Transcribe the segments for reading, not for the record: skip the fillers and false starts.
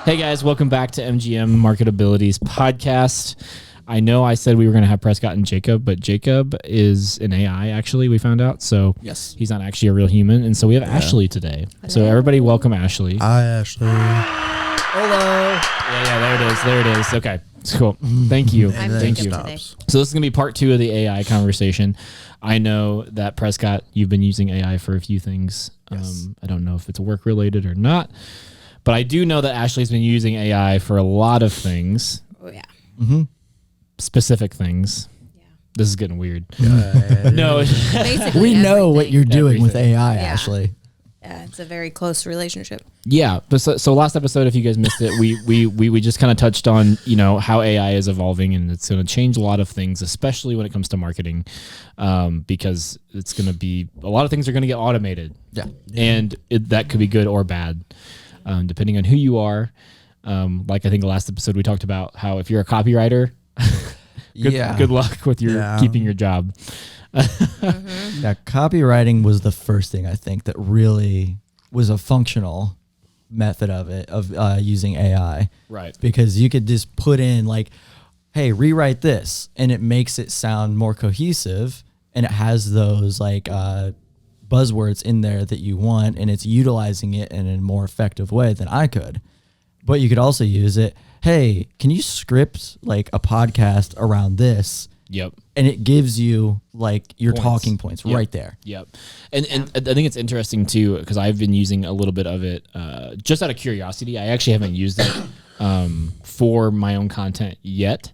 Hey guys, welcome back to MGM MarketAbilities podcast. I know I said we were going to have Prescott and Jacob, but Jacob is an AI, actually, we found out. So yes, he's not actually a real human. And so we have Ashley today. Hello. So everybody welcome Ashley. Hi, Ashley. Hello. Yeah, there it is. Okay, it's cool. Thank you. Thank you. Today. So this is going to be part 2 of the AI conversation. I know that, Prescott, you've been using AI for a few things. Yes. I don't know if it's work related or not. But I do know that Ashley's been using AI for a lot of things. Oh, yeah. Mm-hmm. Specific things. Yeah. This is getting weird. No. Basically we know what you're doing with AI, Ashley. Yeah, it's a very close relationship. Yeah. But so last episode, if you guys missed it, we just kind of touched on, how AI is evolving, and it's going to change a lot of things, especially when it comes to marketing, because it's going to be, a lot of things are going to get automated. Yeah. And that could be good or bad. Depending on who you are. Like I think the last episode we talked about how if you're a copywriter, good luck with your keeping your job. Yeah, copywriting was the first thing I think that really was a functional method of using AI. Right. Because you could just put in like, hey, rewrite this, and it makes it sound more cohesive, and it has those like buzzwords in there that you want, and it's utilizing it in a more effective way than I could. But you could also use it, hey, can you script like a podcast around this? Yep. And it gives you like your talking points right there. Yep. And I think it's interesting too, because I've been using a little bit of it just out of curiosity. I actually haven't used it for my own content yet.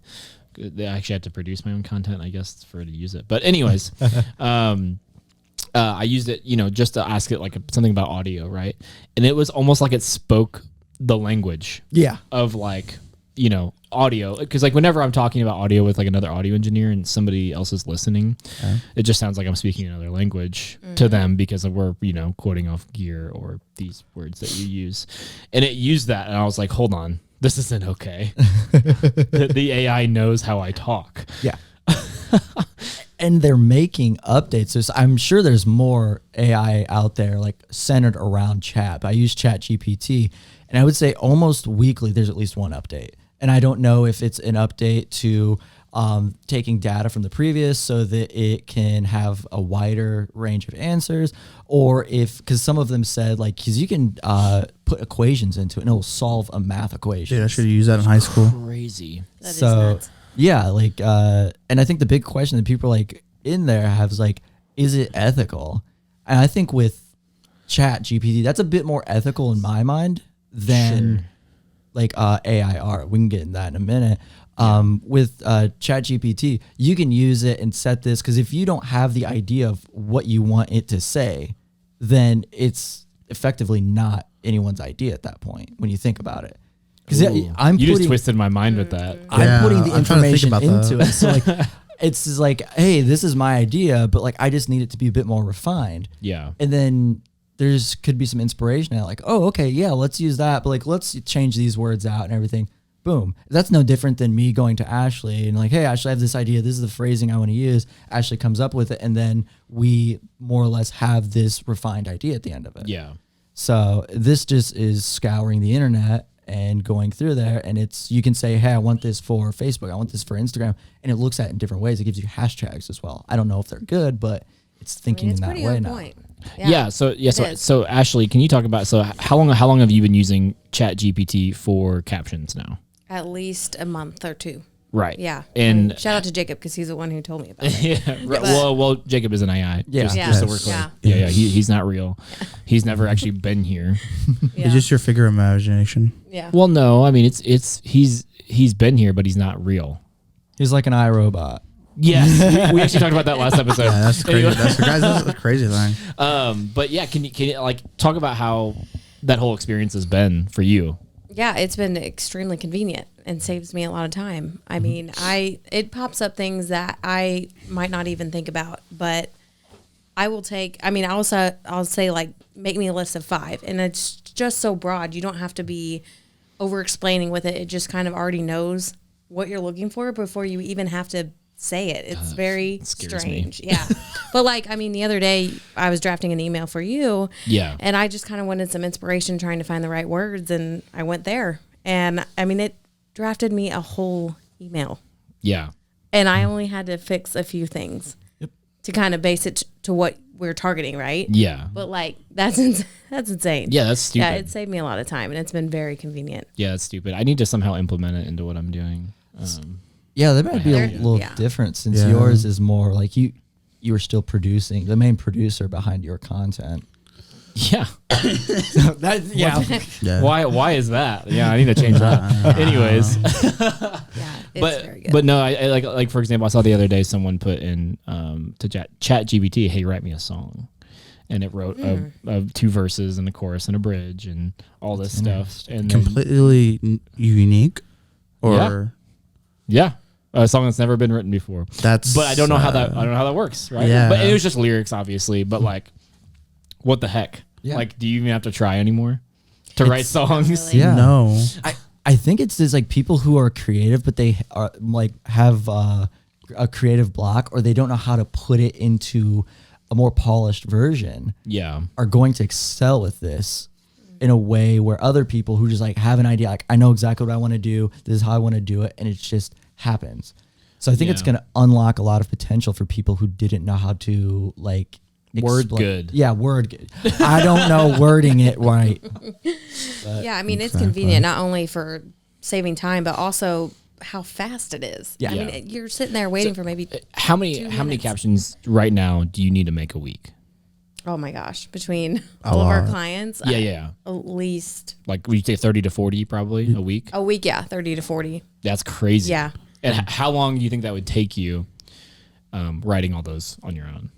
I actually have to produce my own content, I guess, for to use it. But anyways, I used it, just to ask it like something about audio, right? And it was almost like it spoke the language of like, audio. Because like whenever I'm talking about audio with like another audio engineer and somebody else is listening, it just sounds like I'm speaking another language to them because we're, quoting off gear or these words that you use. And it used that, and I was like, hold on, this isn't okay. The AI knows how I talk. Yeah. And they're making updates. So I'm sure there's more AI out there like centered around chat. I use ChatGPT, and I would say almost weekly there's at least one update. And I don't know if it's an update to taking data from the previous so that it can have a wider range of answers, or because some of them said like, because you can put equations into it and it will solve a math equation. Yeah, I should use that in high school. Crazy. That is nuts. Yeah, like, and I think the big question that people like in there have is like, is it ethical? And I think with ChatGPT, that's a bit more ethical in my mind than like AI art. We can get in that in a minute. With ChatGPT, you can use it and set this, because if you don't have the idea of what you want it to say, then it's effectively not anyone's idea at that point when you think about it. Because you just twisted my mind with that. I'm putting the information into it. So like, it's just like, hey, this is my idea, but like, I just need it to be a bit more refined. Yeah. And then could be some inspiration out, like, oh, okay, yeah, let's use that, but like, let's change these words out and everything. Boom. That's no different than me going to Ashley and like, hey, Ashley, I have this idea. This is the phrasing I want to use. Ashley comes up with it, and then we more or less have this refined idea at the end of it. Yeah. So this just is scouring the internet and going through there, and you can say, hey, I want this for Facebook, I want this for Instagram, and it looks at it in different ways. It gives you hashtags as well. I don't know if they're good, but it's thinking in that way now. Point. So Ashley, can you talk about, how long have you been using ChatGPT for captions now? At least a month or two. Right. Yeah. And shout out to Jacob, because he's the one who told me about it. Yeah. Right. Well, Jacob is an AI. Yeah. Just so we're clear. Yeah. He's not real. He's never actually been here. It's just your figure of imagination. Yeah. Well, no, I mean he's been here, but he's not real. He's like an iRobot. Yes, we actually talked about that last episode. Yeah, that's crazy. That's a crazy thing. But yeah, can you like talk about how that whole experience has been for you? Yeah, it's been extremely convenient and saves me a lot of time. I mean, it pops up things that I might not even think about, but I'll say like, make me a list of 5, and it's just so broad. You don't have to be over explaining with it. It just kind of already knows what you're looking for before you even have to say it. It's very strange. Yeah. But like, I mean, the other day I was drafting an email for you. Yeah. And I just kind of wanted some inspiration trying to find the right words, and I went there, And I mean, it drafted me a whole email. Yeah. And I only had to fix a few things to kind of base it to what we're targeting, right? Yeah. But like, that's insane. Yeah, that's stupid. Yeah, it saved me a lot of time, and it's been very convenient. Yeah, that's stupid. I need to somehow implement it into what I'm doing. Yeah, that might be a There- little yeah. different since Yeah. yours is more like you are still producing, the main producer behind your content. Yeah. Yeah. Why is that? Yeah, I need to change that. Anyways. Yeah, it's very good. But no, I like for example, I saw the other day someone put in to chat GPT, hey, write me a song. And it wrote two verses and a chorus and a bridge and all this stuff. And then, Completely unique, or yeah, a song that's never been written before. that's. But I don't know how that works, right? Yeah. But it was just lyrics, obviously. But like, what the heck? Yeah. Like, do you even have to try anymore to write songs? really- Yeah. No. I think it's just like people who are creative, but they are like have a creative block, or they don't know how to put it into a more polished version, Yeah. are going to excel with this in a way where other people who just like have an idea, like I know exactly what I want to do, this is how I want to do it, and it just happens. So I think it's Yeah. going to unlock a lot of potential for people who didn't know how to like Word good. Yeah, word good. I don't know wording it right. Yeah, I mean, it's convenient not only for saving time, but also how fast it is. Yeah. I mean, Yeah. you're sitting there waiting for maybe, How many 2 many minutes. captions right now do you need to make a week? oh my gosh, between all of our lot. clients, Yeah. at least Like we say 30 to 40 probably a week. a week, 30 to 40. That's crazy. Yeah. And how long do you think that would take you writing all those on your own?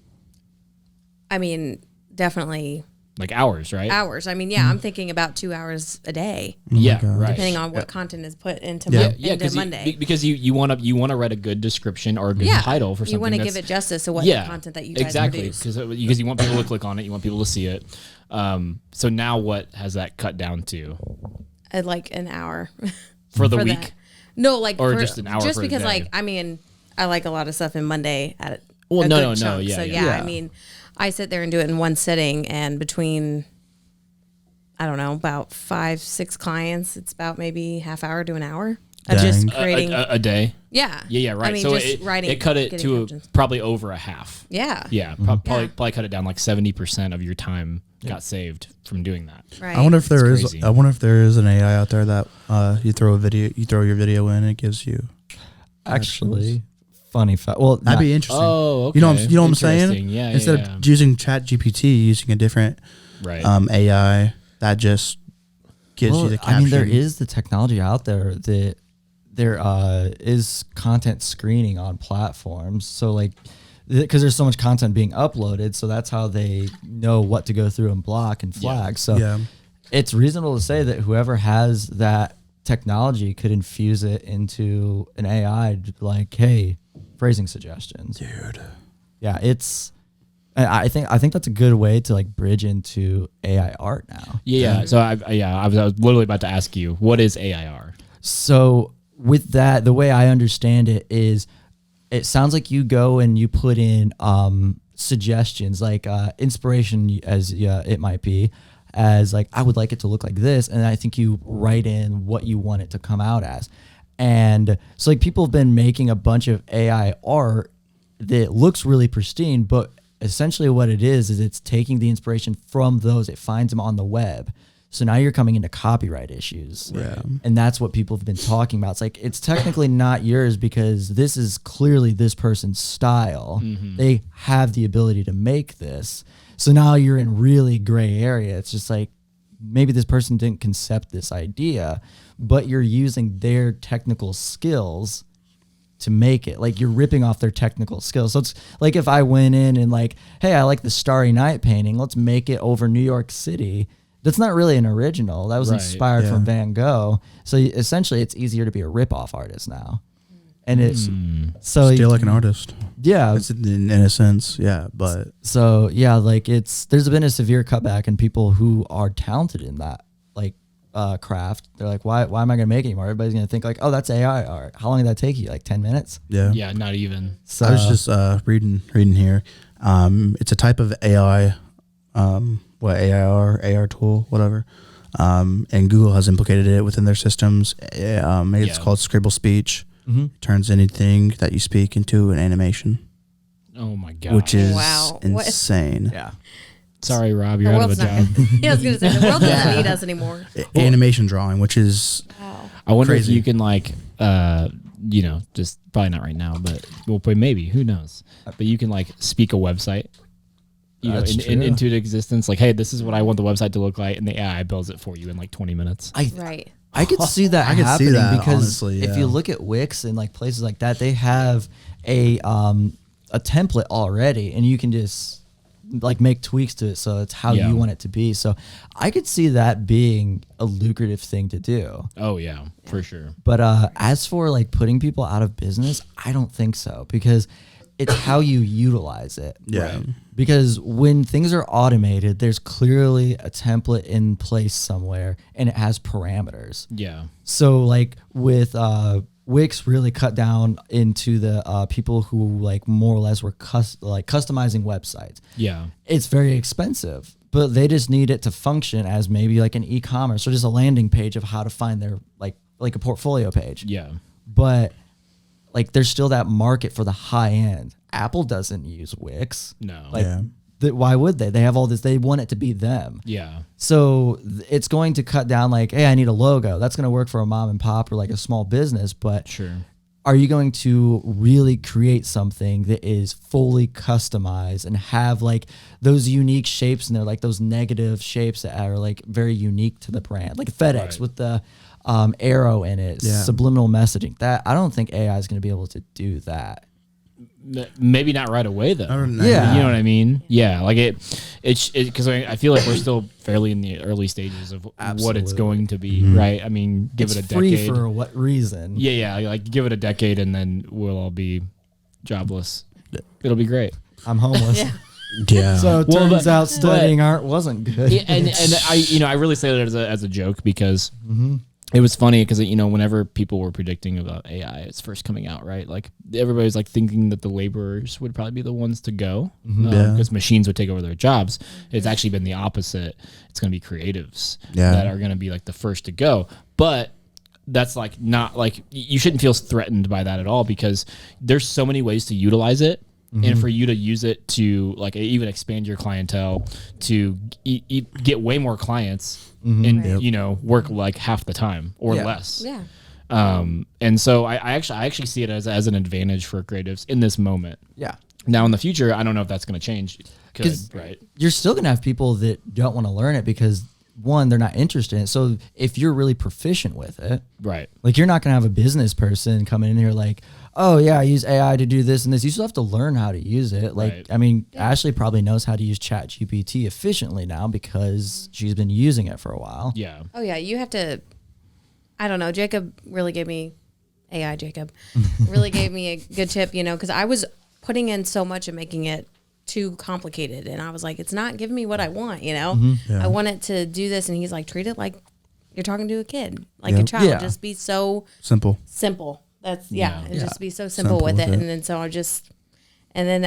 I mean, definitely Like hours, right? hours. I mean, yeah, I'm thinking about 2 hours a day, Yeah, God. right. depending on what content is put into, Yeah. into Monday. because you want to write a good description or a good Yeah, title for something. you want to that's- give it justice to what yeah, the content that you guys exactly produce. because you want people to click on it, you want people to see it. So now what has that cut down to At like an hour for the for week? that. No, like Or for- just an hour Just for the because, day? like, I mean, I like a lot of stuff in Monday at Well, a no, good no, no, chunk. yeah, So yeah. Yeah. I mean, I sit there and do it in one sitting, and between, I don't know, about 5-6 clients, it's about maybe half hour to an hour of just Dang. creating. A day. Yeah, Yeah, right. I mean, so just writing. it cut it getting to captions. probably over a half. Yeah. Yeah, probably cut it down like 70% of your time got saved from doing that. Right. I wonder if there It's is. crazy. I wonder if there is an AI out there that you throw your video in, and it gives you. Actually, funny fact. Well, That'd be interesting. Oh, okay. You know what I'm saying? Interesting. Yeah, Instead yeah, of using Chat GPT, using a different right. AI that just gives you the caption. I mean, there is the technology out there that there is content screening on platforms. So like, because there's so much content being uploaded, so that's how they know what to go through and block and flag. So Yeah. it's reasonable to say that whoever has that technology could infuse it into an AI, like, hey, phrasing suggestions. Dude. Yeah, it's. I think that's a good way to like bridge into AI art now. Yeah. So I was literally about to ask you, what is AIR? So with that, the way I understand it is, it sounds like you go and you put in suggestions, like inspiration, as it might be, as like, I would like it to look like this, and I think you write in what you want it to come out as. And so like people have been making a bunch of AI art that looks really pristine, but essentially what it is it's taking the inspiration from those, it finds them on the web. So now you're coming into copyright issues. Yeah. And that's what people have been talking about. It's like, it's technically not yours because this is clearly this person's style. They have the ability to make this. So now you're in really gray area. It's just like, maybe this person didn't concept this idea, but you're using their technical skills to make it. Like, you're ripping off their technical skills. So it's like if I went in and like, hey, I like the Starry Night painting, let's make it over New York City. That's not really an original. That was Right. inspired Yeah. from Van Gogh. So essentially it's easier to be a rip-off artist now. And it's so Still like an artist. yeah. It's in a sense, yeah. But So yeah, like there's been a severe cutback in people who are talented in that like craft. They're like, why am I gonna make it anymore? Everybody's gonna think like, oh, that's AI art. How long did that take you? Like 10 minutes? yeah. Yeah, not even. So I was just reading here. It's a type of AI, AR tool, whatever. and Google has implicated it within their systems. It's called Scribble Speech. It turns anything that you speak into an animation. Oh my god! Which is insane. Yeah. Sorry, Rob, you're out of a job. Yeah, I was gonna say the world doesn't need us anymore. Animation drawing, which is I wonder crazy. if you can like, just probably not right now, but maybe, who knows? But you can like speak a website, into existence. Like, hey, this is what I want the website to look like, and the AI builds it for you in like 20 minutes. Right. I could see that I could happening see that, because honestly, if you look at Wix and like places like that, they have a template already, and you can just like make tweaks to it so it's how you want it to be. So I could see that being a lucrative thing to do. Oh yeah, for sure. But as for like putting people out of business, I don't think so, because it's how you utilize it. Yeah. Right. Because when things are automated, there's clearly a template in place somewhere, and it has parameters. Yeah. So like with Wix really cut down into the people who like more or less were customizing websites. Yeah. It's very expensive, but they just need it to function as maybe like an e-commerce or just a landing page of how to find their like a portfolio page. Yeah. But like there's still that market for the high end. Apple doesn't use Wix. No. Like why would they? They have all this. They want it to be them. Yeah. So it's going to cut down like, hey, I need a logo. That's going to work for a mom and pop or like a small business. But Sure. are you going to really create something that is fully customized and have like those unique shapes in there, like those negative shapes that are like very unique to the brand, like FedEx with the arrow in it, subliminal messaging? That I don't think AI is going to be able to do that. Maybe not right away though. Yeah. You know what I mean? Yeah. Like it's because I feel like we're still fairly in the early stages of what it's going to be, right? I mean, give it a decade. Free for what reason? Yeah. Like give it a decade and then we'll all be jobless. It'll be great. I'm homeless. Yeah. So it turns out studying art wasn't good. Yeah, and I really say that as a joke because it was funny because whenever people were predicting about AI, it's first coming out, right? Like everybody's like thinking that the laborers would probably be the ones to go because machines would take over their jobs. It's actually been the opposite. It's going to be creatives that are going to be like the first to go. But that's like not like you shouldn't feel threatened by that at all because there's so many ways to utilize it. And for you to use it to like even expand your clientele to get way more clients and work like half the time or less. Yeah. And so I actually see it as an advantage for creatives in this moment. Yeah. Now in the future, I don't know if that's going to change. Right. You're still going to have people that don't want to learn it because one, they're not interested in it. So if you're really proficient with it, right? Like you're not going to have a business person coming in here like, oh yeah, I use AI to do this and this. You still have to learn how to use it. Like, I mean, Ashley probably knows how to use ChatGPT efficiently now because she's been using it for a while. Yeah. Oh yeah, you have to. I don't know. Jacob really gave me Jacob really gave me a good tip. Because I was putting in so much and making it too complicated, and I was like, it's not giving me what I want. I want it to do this, and he's like, treat it like you're talking to a kid, like a child. Yeah. Just be so simple. That's and just be so simple with it. And then so I just, and then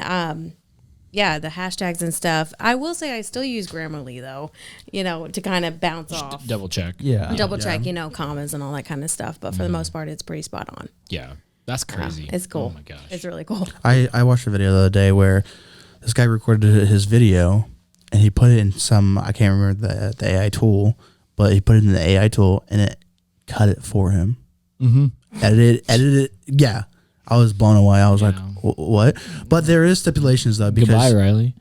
the hashtags and stuff. I will say I still use Grammarly though, to kind of bounce off, double check, double check, commas and all that kind of stuff. But for the most part, it's pretty spot on. Yeah, that's crazy. It's cool. Oh my gosh, it's really cool. I watched a video the other day where this guy recorded his video and he put it in some, I can't remember the AI tool, but he put it in the AI tool and it cut it for him. Edited it. Yeah. I was blown away. I was like, what? But there is stipulations though. Because goodbye, Riley.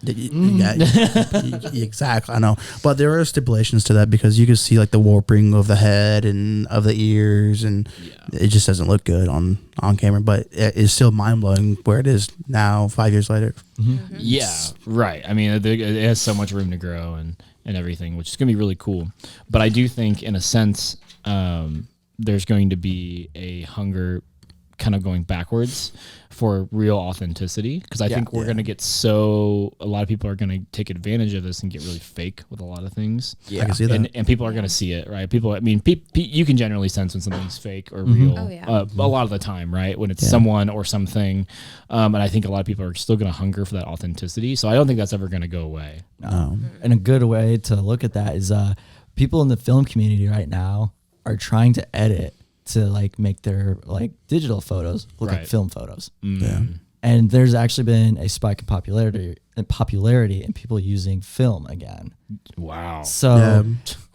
Exactly. I know. But there are stipulations to that because you can see like the warping of the head and of the ears and it just doesn't look good on camera, but it's still mind blowing where it is now 5 years later. Yeah. Right. I mean, it has so much room to grow and everything, which is going to be really cool. But I do think in a sense, there's going to be a hunger kind of going backwards for real authenticity because I think we're going to get a lot of people are going to take advantage of this and get really fake with a lot of things. I can see that. And people are going to see it, right? People, I mean, you can generally sense when something's fake or real a lot of the time, right? When it's someone or something. And I think a lot of people are still going to hunger for that authenticity. So I don't think that's ever going to go away. And a good way to look at that is people in the film community right now are trying to edit to like make their like digital photos look like film photos. Yeah. And there's actually been a spike in popularity and people using film again. Wow. So,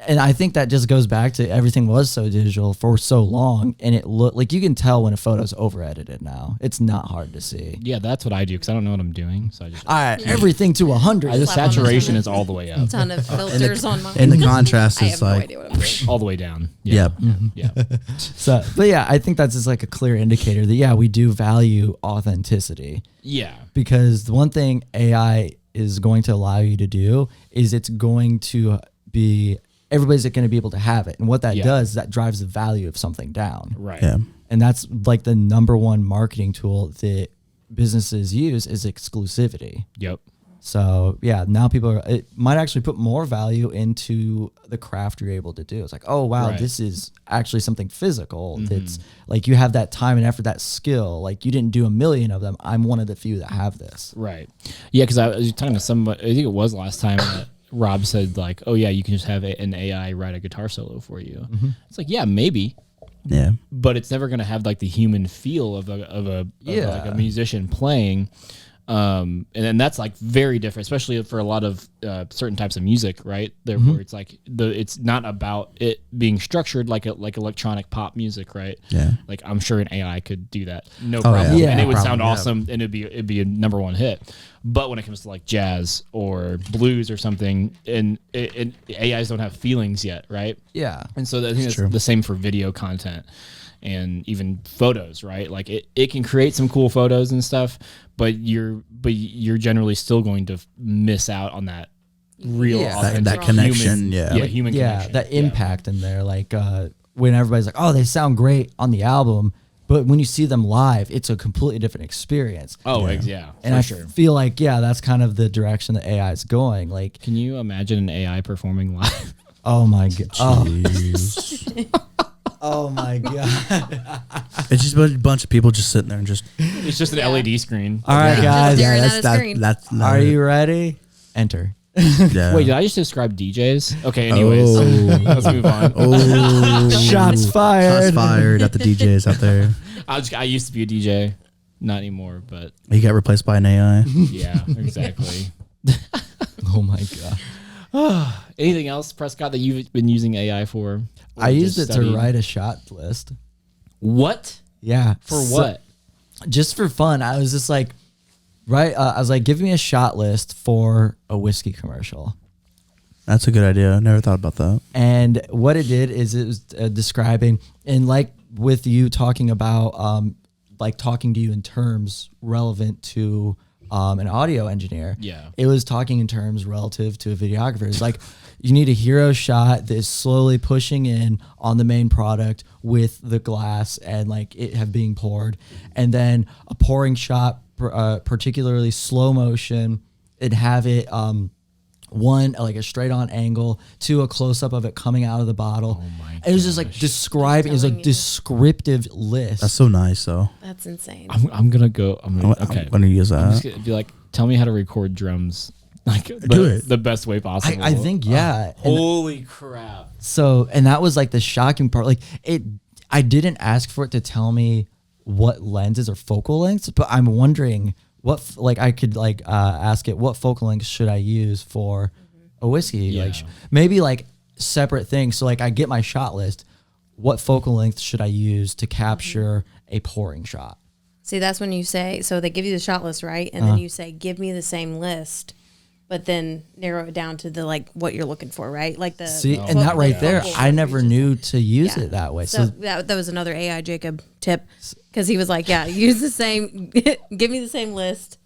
and I think that just goes back to everything was so digital for so long, and it look like you can tell when a photo's over edited now. It's not hard to see. Yeah, that's what I do because I don't know what I'm doing. So I just All right, everything to 100. the saturation is all the way up, Ton of filters on mine. And the contrast I is have no like, idea what I'm doing. all the way down. Yep. Yeah. So, but yeah, I think that's just like a clear indicator that yeah, we do value authenticity. Yeah. Because the one thing AI is going to allow you to do is it's going to be everybody's going to be able to have it, and what that does is that drives the value of something down. Right. yeah. And that's like the number one marketing tool that businesses use is exclusivity. Yep. So yeah, now it might actually put more value into the craft you're able to do. It's like, oh wow, Right. this is actually something physical. That's like you have that time and effort, that skill. Like you didn't do a million of them. I'm one of the few that have this. Right. Yeah, because I was talking to somebody, I think it was last time that Rob said like, oh yeah, you can just have an AI write a guitar solo for you. It's like, yeah, maybe, Yeah. but it's never going to have like the human feel of like a musician playing. And then that's like very different, especially for a lot of certain types of music, right? There, where it's like it's not about it being structured like electronic pop music, right? Yeah. Like I'm sure an AI could do that, no problem, yeah. and it would Problem, sound yeah. awesome, and it'd be a number one hit. But when it comes to like jazz or blues or something, and AIs don't have feelings yet, right? Yeah. And so I think that's true. the same for video content and even photos, right? Like it can create some cool photos and stuff, but you're generally still going to miss out on that real authentic that connection, human, yeah. yeah, human connection. that impact in there. Like when everybody's like, oh, they sound great on the album, but when you see them live, it's a completely different experience. Oh, yeah, And for I sure. feel like, yeah, that's kind of the direction that AI is going. Like, Can you imagine an AI performing live? oh my god, Jeez. oh my god. It's just a bunch of people just sitting there and just. It's just an LED screen. All right, Just guys, staring at a screen. That's are you ready? Enter. Yeah. Wait, did I just describe DJs? Okay, anyways, Oh. let's move on. Oh, Shots fired. Shots fired at the DJs out there. I used to be a DJ, not anymore, but He got replaced by an AI. yeah, exactly. Oh my god. Anything else, Prescott, that you've been using AI for? I used it studying? to write a shot list. What? Yeah. For what? Just for fun. I was just like, I was like, give me a shot list for a whiskey commercial. That's a good idea. Never thought about that. And what it did is it was describing, and like with you talking about, like talking to you in terms relevant to an audio engineer. Yeah. It was talking in terms relative to a videographer. It's like you need a hero shot that is slowly pushing in on the main product with the glass and like it have being poured, and then a pouring shot, particularly slow motion, and have it one like a straight on angle, two a close up of it coming out of the bottle. Oh my It was just like describing. It was a Telling you. descriptive list. That's so nice, though. That's insane. I'm gonna go. Okay. I'm gonna use I'm just that. gonna be like, tell me how to record drums, like Do it. the best way possible. I think yeah. And Holy crap! so and that was like the shocking part. Like it, I didn't ask for it to tell me what lenses or focal lengths, but I'm wondering what like I could like ask it what focal lengths should I use for a whiskey? Yeah. Like maybe like separate things. So like I get my shot list. What focal length should I use to capture a pouring shot? See, that's when you say, so they give you the shot list, right? And then you say, give me the same list, but then narrow it down to the like what you're looking for, right? Like the See, and that right there, I never knew to use it that way. So So that was another AI Jacob tip because he was like, yeah, use the same, give me the same list,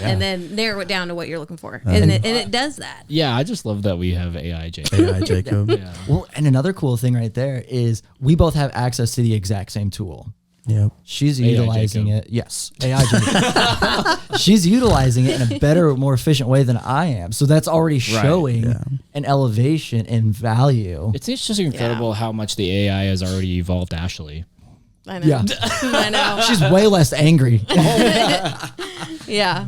and then narrow it down to what you're looking for, and it does that. Yeah, I just love that we have AI, Jake. AI Jacob. Yeah. well, and another cool thing right there is we both have access to the exact same tool. Yep. She's AI utilizing Jacob. it. Yes, AI Jacob. She's utilizing it in a better, more efficient way than I am. So that's already showing an elevation in value. It's just incredible how much the AI has already evolved Ashley. I know. Yeah. I know. She's way less angry. Yeah.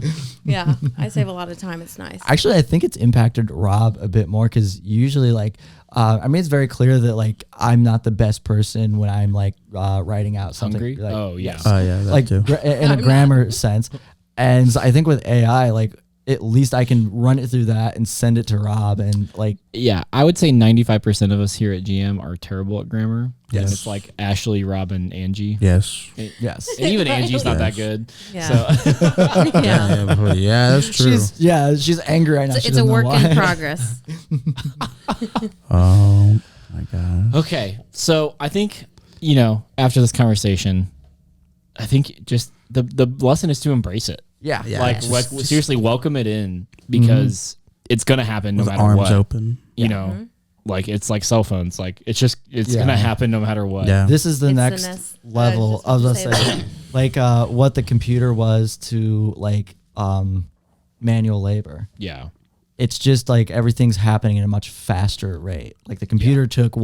I save a lot of time. It's nice. Actually, I think it's impacted Rob a bit more because usually, like, I mean, it's very clear that like I'm not the best person when I'm like writing out something. Hungry? Like, Oh, yeah. Oh yeah, that like too. in a grammar sense. And so I think with AI, like at least I can run it through that and send it to Rob and like. Yeah, I would say 95% of us here at GM are terrible at grammar. Yes. And it's like Ashley, Robin, Angie. Yes. Yes. And even Angie's not that good. Yeah. So Yeah. That's true. She's angry right now. She It's a doesn't know work why. in progress. Oh my god. okay, so I think after this conversation, I think just the lesson is to embrace it. Yeah. Yeah. Like, just seriously, welcome it in because it's gonna happen no with matter arms what. open. You know, like it's like cell phones. Like it's Yeah. gonna happen no matter what. Yeah. This is the It's the next next- level. I was gonna say, like what the computer was to like manual labor. Yeah. It's just like everything's happening at a much faster rate. Like the computer took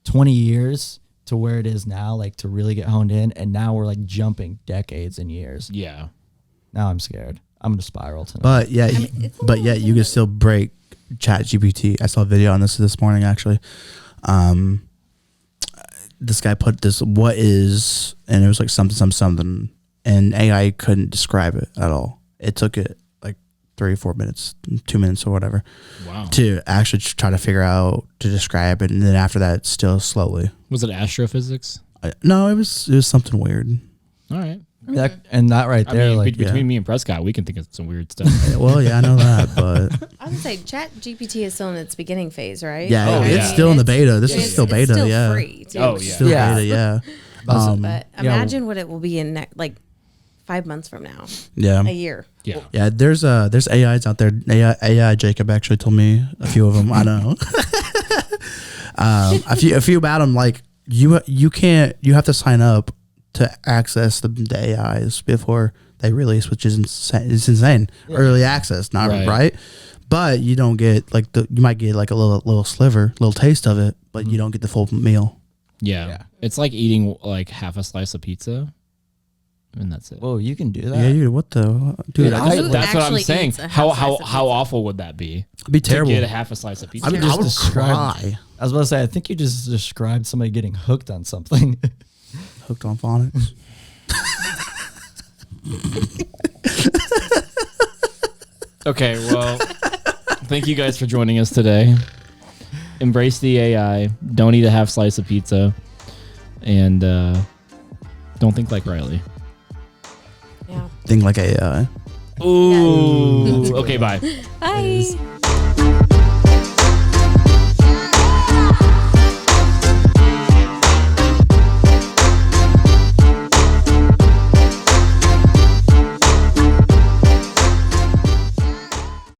20 years to where it is now, like to really get honed in, and now we're like jumping decades and years. Yeah. Now I'm scared. I'm gonna spiral tonight. But yeah, it's a but little yet you can still break Chat GPT. I saw a video on this morning actually. This guy put this what is, and it was like something, and AI couldn't describe it at all. It took it like 3 or 4 minutes, 2 minutes or whatever, Wow. to actually try to figure out to describe it, and then after that, still slowly. Was it astrophysics? No, it was something weird. All right. that right I there, mean, like between me and Prescott, we can think of some weird stuff. Well, yeah, I know that, but I would say Chat GPT is still in its beginning phase, right? yeah, Oh, it's yeah. still in the beta. This is still it's beta. still Yeah, free too. Oh, which is yeah. still Yeah. beta. Yeah. But yeah, imagine what it will be in like 5 months from now, Yeah. a year. Yeah. Yeah, there's AIs out there. AI Jacob actually told me a few of them. I know. a few about them. Like you have to sign up to access the AIs before they release, which is insane. It's insane. Early access, not right. But you don't get like you might get like a little sliver, little taste of it, but you don't get the full meal. Yeah. It's like eating like half a slice of pizza. And that's it. whoa, you can do that. Yeah, dude. What the dude? I- That's what I'm actually saying. eats a half How slice of pizza? awful would that be? It'd be terrible. To get a half a slice of pizza. I mean, just I would described- cry. I was about to say, I think you just described somebody getting hooked on something. Hooked on phonics. Okay, well, thank you guys for joining us today. Embrace the AI. Don't eat a half slice of pizza. And don't think like Riley. Yeah. Thing like AI. Ooh. Okay, bye. Bye.